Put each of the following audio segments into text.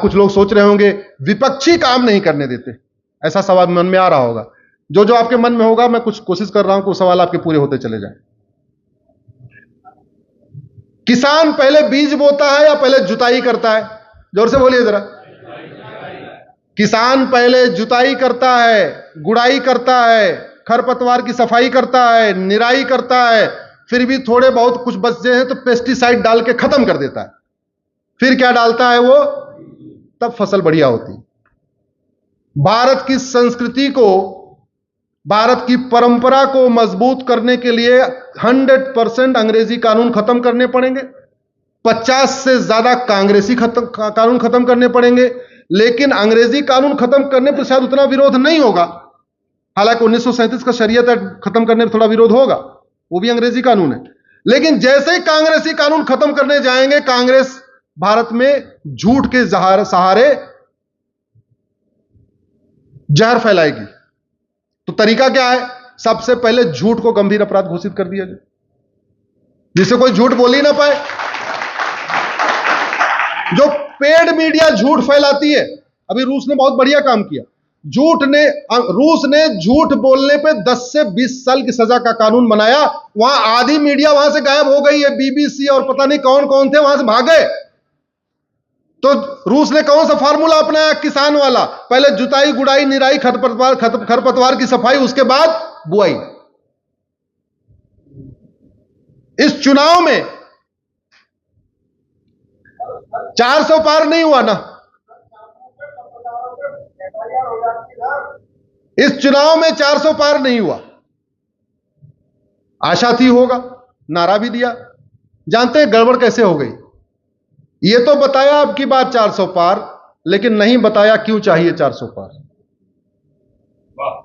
कुछ लोग सोच रहे होंगे विपक्षी काम नहीं करने देते, ऐसा सवाल मन में आ रहा होगा। जो जो आपके मन में होगा, मैं कुछ कोशिश कर रहा हूं कि वो सवाल आपके पूरे होते चले जाएं। किसान पहले बीज बोता है या पहले जुताई करता है? जोर से बोलिए जरा। किसान पहले जुताई करता है, गुड़ाई करता है, खरपतवार की सफाई करता है, निराई करता है, फिर भी थोड़े बहुत कुछ बचे हैं तो पेस्टिसाइड डाल के खत्म कर देता है। फिर क्या डालता है वो? तब फसल बढ़िया होती। भारत की संस्कृति को, भारत की परंपरा को मजबूत करने के लिए 100% अंग्रेजी कानून खत्म करने पड़ेंगे, 50 से ज्यादा कांग्रेसी कानून खत्म करने पड़ेंगे। लेकिन अंग्रेजी कानून खत्म करने पर शायद उतना विरोध नहीं होगा। हालांकि 1937 का शरीयत एक्ट खत्म करने पर थोड़ा विरोध होगा, वो भी अंग्रेजी कानून है। लेकिन जैसे ही कांग्रेसी कानून खत्म करने जाएंगे, कांग्रेस भारत में झूठ के सहारे जहर फैलाएगी। तो तरीका क्या है? सबसे पहले झूठ को गंभीर अपराध घोषित कर दिया जाए, जिससे कोई झूठ बोल ही ना पाए। जो पेड मीडिया झूठ फैलाती है, अभी रूस ने बहुत बढ़िया काम किया। रूस ने झूठ बोलने पे 10 से 20 साल की सजा का कानून बनाया। वहां आधी मीडिया वहां से गायब हो गई है, बीबीसी और पता नहीं कौन कौन थे वहां से भाग गए। तो रूस ने कौन सा फार्मूला अपनाया? किसान वाला। पहले जुताई, गुड़ाई, निराई, खरपतवार की सफाई, उसके बाद बुआई। इस चुनाव में 400 पार नहीं हुआ ना। इस चुनाव में 400 पार नहीं हुआ। आशा थी होगा, नारा भी दिया। जानते हैं गड़बड़ कैसे हो गई? ये तो बताया अब की बार 400 पार, लेकिन नहीं बताया क्यों चाहिए 400 पार।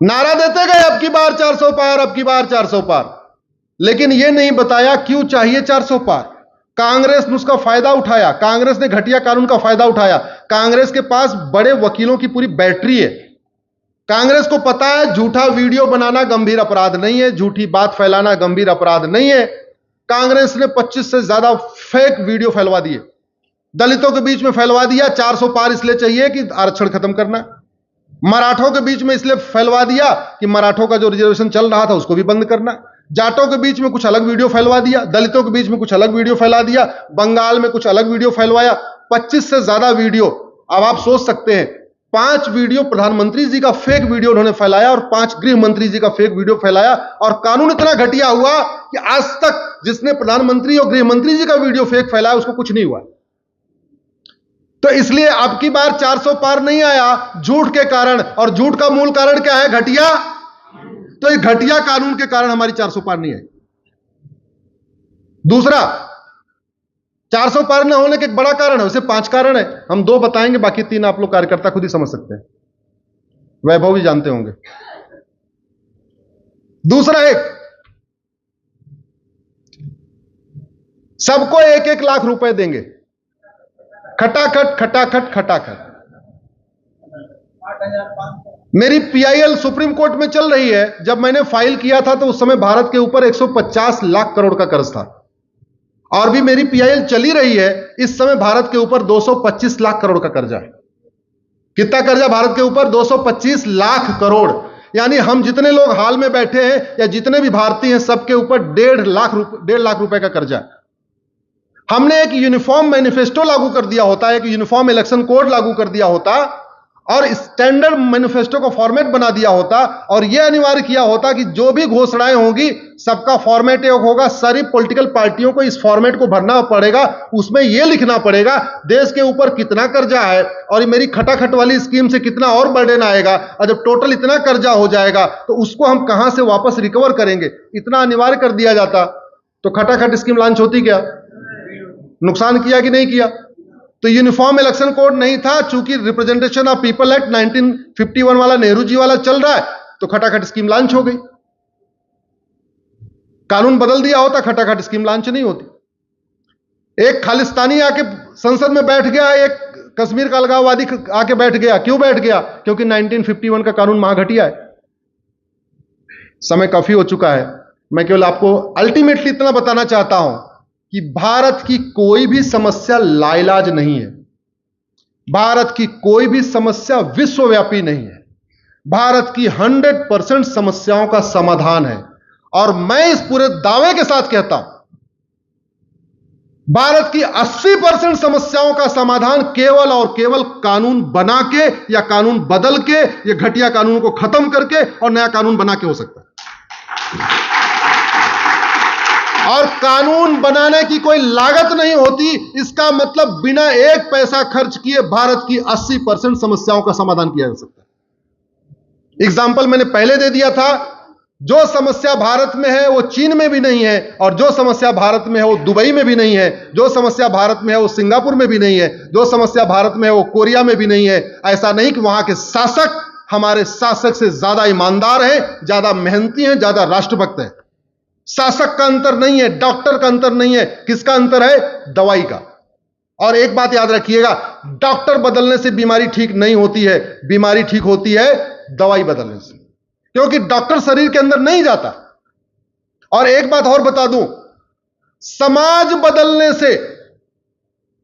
नारा देते गए अब की बार 400 पार, अब की बार 400 पार, लेकिन यह नहीं बताया क्यों चाहिए 400 पार। कांग्रेस ने उसका फायदा उठाया, कांग्रेस ने घटिया कानून का फायदा उठाया। कांग्रेस के पास बड़े वकीलों की पूरी बैटरी है। कांग्रेस को पता है झूठा वीडियो बनाना गंभीर अपराध नहीं है, झूठी बात फैलाना गंभीर अपराध नहीं है। कांग्रेस ने 25 से ज्यादा फेक वीडियो फैलवा दिए, दलितों के बीच में फैलवा दिया। 400 पार इसलिए चाहिए कि आरक्षण खत्म करना। मराठों के बीच में इसलिए फैलवा दिया कि मराठों का जो रिजर्वेशन चल रहा था उसको भी बंद करना। जाटों के बीच में कुछ अलग वीडियो फैलवा दिया, दलितों के बीच में कुछ अलग वीडियो फैला दिया, बंगाल में कुछ अलग वीडियो फैलवाया। 25 से ज्यादा वीडियो। अब आप सोच सकते हैं, 5 वीडियो प्रधानमंत्री जी का फेक वीडियो उन्होंने फैलाया और 5 गृह मंत्री जी का फेक वीडियो फैलाया। और कानून इतना घटिया हुआ कि आज तक जिसने प्रधानमंत्री और गृह मंत्री जी का वीडियो फेक फैलाया उसको कुछ नहीं हुआ। तो इसलिए अब की बार 400 पार नहीं आया झूठ के कारण। और झूठ का मूल कारण क्या है? घटिया। तो इस घटिया कानून के कारण हमारी 400 पार नहीं आई। दूसरा, 400 पार न होने के एक बड़ा कारण है, उसे 5 कारण है। हम 2 बताएंगे, बाकी 3 आप लोग कार्यकर्ता खुद ही समझ सकते हैं, वैभव भी जानते होंगे। दूसरा, एक सबको 1-1 लाख रुपए देंगे, खटाखट खटाखट खटाखट। मेरी पीआईएल सुप्रीम कोर्ट में चल रही है। जब मैंने फाइल किया था तो उस समय भारत के ऊपर 150 लाख करोड़ का कर्ज था, और भी मेरी पीआईएल चली रही है। इस समय भारत के ऊपर 225 लाख करोड़ का कर्जा है। कितना कर्जा भारत के ऊपर? 225 लाख करोड़। यानी हम जितने लोग हाल में बैठे हैं या जितने भी भारतीय हैं, सबके ऊपर 1.5 लाख रुपए का कर्जा है। हमने एक यूनिफॉर्म मैनिफेस्टो लागू कर दिया होता, एक यूनिफॉर्म इलेक्शन कोड लागू कर दिया होता और स्टैंडर्ड मैनिफेस्टो का फॉर्मेट बना दिया होता, और यह अनिवार्य किया होता कि जो भी घोषणाएं होंगी सबका फॉर्मेट एक होगा। सारी पॉलिटिकल पार्टियों को इस फॉर्मेट को भरना पड़ेगा। उसमें यह लिखना पड़ेगा देश के ऊपर कितना कर्जा है और मेरी खटाखट वाली स्कीम से कितना और बर्डन आएगा, और जब टोटल इतना कर्जा हो जाएगा तो उसको हम कहां से वापस रिकवर करेंगे। इतना अनिवार्य कर दिया जाता तो खटाखट स्कीम लॉन्च होती क्या? नुकसान किया कि नहीं किया? तो यूनिफॉर्म इलेक्शन कोड नहीं था, चूंकि रिप्रेजेंटेशन ऑफ पीपल एक्ट 1951 वाला, नेहरू जी वाला चल रहा है, तो खटाखट स्कीम लॉन्च हो गई। कानून बदल दिया होता, खटाखट स्कीम लॉन्च नहीं होती। एक खालिस्तानी आके संसद में बैठ गया, एक कश्मीर का अलगाववादी आके बैठ गया। क्यों बैठ गया? क्योंकि 1951 का कानून महाघटिया है। समय काफी हो चुका है। मैं केवल आपको अल्टीमेटली इतना बताना चाहता हूं कि भारत की कोई भी समस्या लाइलाज नहीं है। भारत की कोई भी समस्या विश्वव्यापी नहीं है। भारत की 100% समस्याओं का समाधान है। और मैं इस पूरे दावे के साथ कहता हूं, भारत की 80% समस्याओं का समाधान केवल और केवल कानून बना के या कानून बदल के या घटिया कानून को खत्म करके और नया कानून बना के हो सकता है। और कानून बनाने की कोई लागत नहीं होती, इसका मतलब बिना एक पैसा खर्च किए भारत की 80% समस्याओं का समाधान किया जा सकता है। एग्जाम्पल मैंने पहले दे दिया था, जो समस्या भारत में है वो चीन में भी नहीं है, और जो समस्या भारत में है वो दुबई में भी नहीं है, जो समस्या भारत में है वो सिंगापुर में भी नहीं है, जो समस्या भारत में है वो कोरिया में भी नहीं है। ऐसा नहीं कि वहां के शासक हमारे शासक से ज्यादा ईमानदार हैं, ज्यादा मेहनती हैं, ज्यादा राष्ट्रभक्त हैं। शासक का अंतर नहीं है, डॉक्टर का अंतर नहीं है, किसका अंतर है? दवाई का। और एक बात याद रखिएगा, डॉक्टर बदलने से बीमारी ठीक नहीं होती है, बीमारी ठीक होती है दवाई बदलने से, क्योंकि डॉक्टर शरीर के अंदर नहीं जाता। और एक बात और बता दूं, समाज बदलने से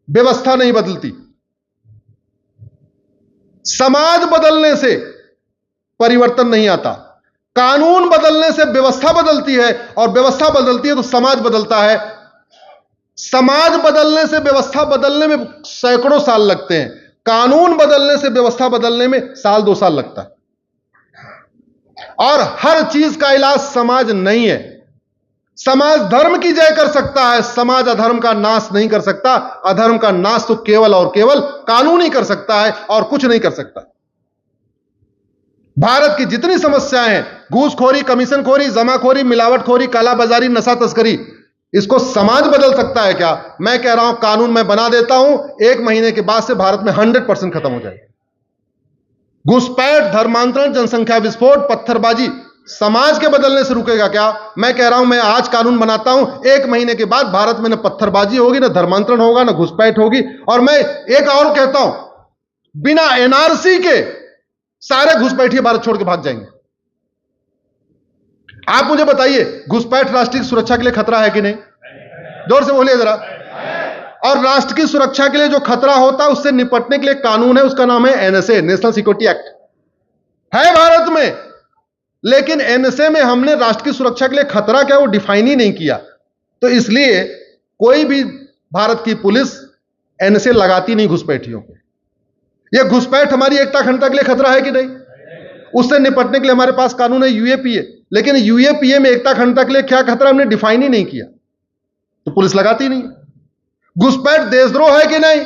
व्यवस्था नहीं बदलती, समाज बदलने से परिवर्तन नहीं आता। कानून बदलने से व्यवस्था बदलती है, और व्यवस्था बदलती है तो समाज बदलता है। समाज बदलने से व्यवस्था बदलने में सैकड़ों साल लगते हैं, कानून बदलने से व्यवस्था बदलने में साल 2 साल लगता है। और हर चीज का इलाज समाज नहीं है। समाज धर्म की जय कर सकता है, समाज अधर्म का नाश नहीं कर सकता। अधर्म का नाश तो केवल और केवल कानून ही कर सकता है, और कुछ नहीं कर सकता। भारत की जितनी समस्याएं हैं, घूसखोरी, कमीशनखोरी, जमाखोरी, मिलावटखोरी, कालाबाजारी, नशा तस्करी, इसको समाज बदल सकता है क्या? मैं कह रहा हूं, कानून मैं बना देता हूं, 1 महीने के बाद से भारत में 100% खत्म हो जाएगा। घुसपैठ, धर्मांतरण, जनसंख्या विस्फोट, पत्थरबाजी समाज के बदलने से रुकेगा क्या? मैं कह रहा हूं, मैं आज कानून बनाता हूं, 1 महीने के बाद भारत में न पत्थरबाजी होगी, न धर्मांतरण होगा, न घुसपैठ होगी। और मैं एक और कहता हूं, बिना एनआरसी के सारे घुसपैठिए भारत छोड़ के भाग जाएंगे। आप मुझे बताइए, घुसपैठ राष्ट्रीय सुरक्षा के लिए खतरा है कि नहीं? जोर से बोलिए जरा। और राष्ट्र की सुरक्षा के लिए जो खतरा होता है, उससे निपटने के लिए कानून है, उसका नाम है एनएसए, नेशनल सिक्योरिटी एक्ट, है भारत में। लेकिन एनएसए में हमने राष्ट्र की सुरक्षा के लिए खतरा क्या वो डिफाइन ही नहीं किया। तो इसलिए कोई भी भारत की पुलिस एनएसए लगाती नहीं घुसपैठियों को। यह घुसपैठ हमारी एकता अखंडता के लिए खतरा है कि नहीं? उससे निपटने के लिए हमारे पास कानून है यूएपीए, लेकिन यूएपीए में एकता अखंडता के लिए क्या खतरा हमने डिफाइन ही नहीं किया, तो पुलिस लगाती नहीं। घुसपैठ देशद्रोह है कि नहीं?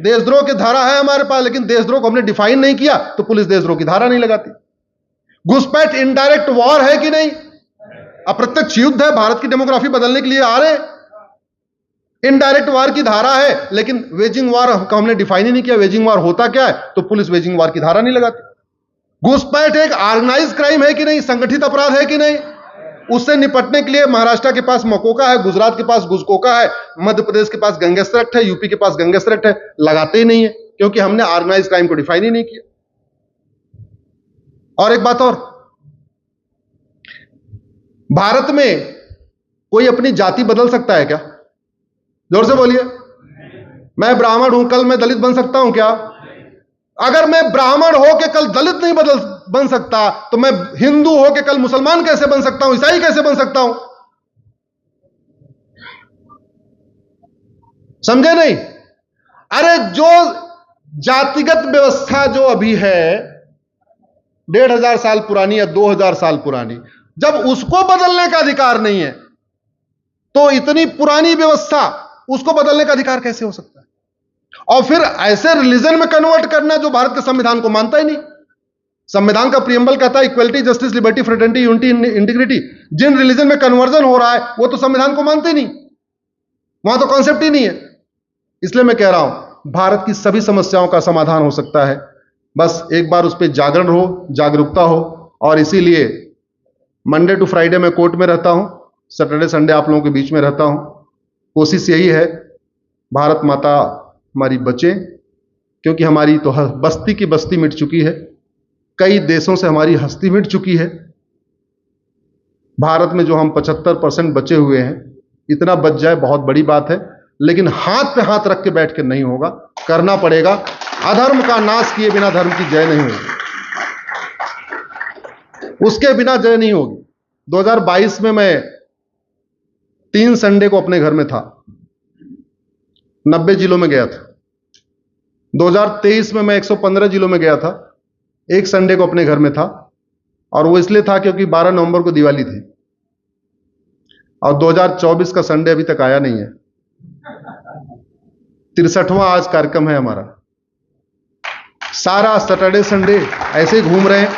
देशद्रोह की धारा है हमारे पास, लेकिन देशद्रोह को हमने डिफाइन नहीं किया, तो पुलिस देशद्रोह की धारा नहीं लगाती। घुसपैठ इनडायरेक्ट वॉर है कि नहीं? अप्रत्यक्ष युद्ध है, भारत की डेमोग्राफी बदलने के लिए आ रहे। इनडायरेक्ट वार की धारा है, लेकिन वेजिंग वार का हमने डिफाइन ही नहीं किया, वेजिंग वार होता क्या है, तो पुलिस वेजिंग वार की धारा नहीं लगाती। घुसपैठ एक ऑर्गेनाइज क्राइम है कि नहीं? संगठित अपराध है कि नहीं? उससे निपटने के लिए महाराष्ट्र के पास मकोका है, गुजरात के पास गुजकोका है, मध्य प्रदेश के पास गैंगस्टर एक्ट है, यूपी के पास गैंगस्टर एक्ट है, लगाते ही नहीं है, क्योंकि हमने ऑर्गेनाइज क्राइम को डिफाइन ही नहीं किया। और एक बात और, भारत में कोई अपनी जाति बदल सकता है क्या? जोर से बोलिए। मैं ब्राह्मण हूं, कल मैं दलित बन सकता हूं क्या? अगर मैं ब्राह्मण हो के कल दलित नहीं बन सकता, तो मैं हिंदू हो के कल मुसलमान कैसे बन सकता हूं, ईसाई कैसे बन सकता हूं? समझे नहीं? अरे जो जातिगत व्यवस्था जो अभी है 1500 साल पुरानी या 2000 साल पुरानी, जब उसको बदलने का अधिकार नहीं है, तो इतनी पुरानी व्यवस्था उसको बदलने का अधिकार कैसे हो सकता है? और फिर ऐसे रिलीजन में कन्वर्ट करना जो भारत के संविधान को मानता ही नहीं। संविधान का प्रियम्बल कहता है equality, justice, liberty, fraternity, unity, integrity. जिन रिलीजन में कन्वर्जन हो रहा है वो तो संविधान को मानते ही नहीं, वहां तो कॉन्सेप्ट ही नहीं है। इसलिए मैं कह रहा हूं, भारत की सभी समस्याओं का समाधान हो सकता है, बस एक बार उस पर जागरण हो, जागरूकता हो। और इसीलिए मंडे टू फ्राइडे मैं कोर्ट में रहता हूं, सैटरडे संडे आप लोगों के बीच में रहता हूं। कोशिश यही है, भारत माता हमारी बचे, क्योंकि हमारी तो बस्ती की बस्ती मिट चुकी है, कई देशों से हमारी हस्ती मिट चुकी है। भारत में जो हम 75% बचे हुए हैं, इतना बच जाए बहुत बड़ी बात है, लेकिन हाथ पे हाथ रख के बैठ के नहीं होगा, करना पड़ेगा। अधर्म का नाश किए बिना धर्म की जय नहीं होगी, उसके बिना जय नहीं होगी। 2022 में मैं 3 संडे को अपने घर में था, 90 जिलों में गया था। 2023 में मैं 115 जिलों में गया था, एक संडे को अपने घर में था, और वो इसलिए था क्योंकि 12 नवंबर को दिवाली थी, और 2024 का संडे अभी तक आया नहीं है। 63वां आज कार्यक्रम है हमारा। सारा सैटरडे संडे ऐसे ही घूम रहे हैं,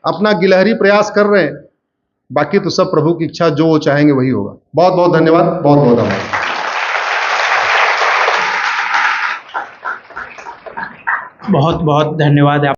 अपना गिलहरी प्रयास कर रहे हैं। बाकी तो सब प्रभु की इच्छा, जो वो चाहेंगे वही होगा। बहुत बहुत धन्यवाद, बहुत बहुत आभार। बहुत बहुत धन्यवाद।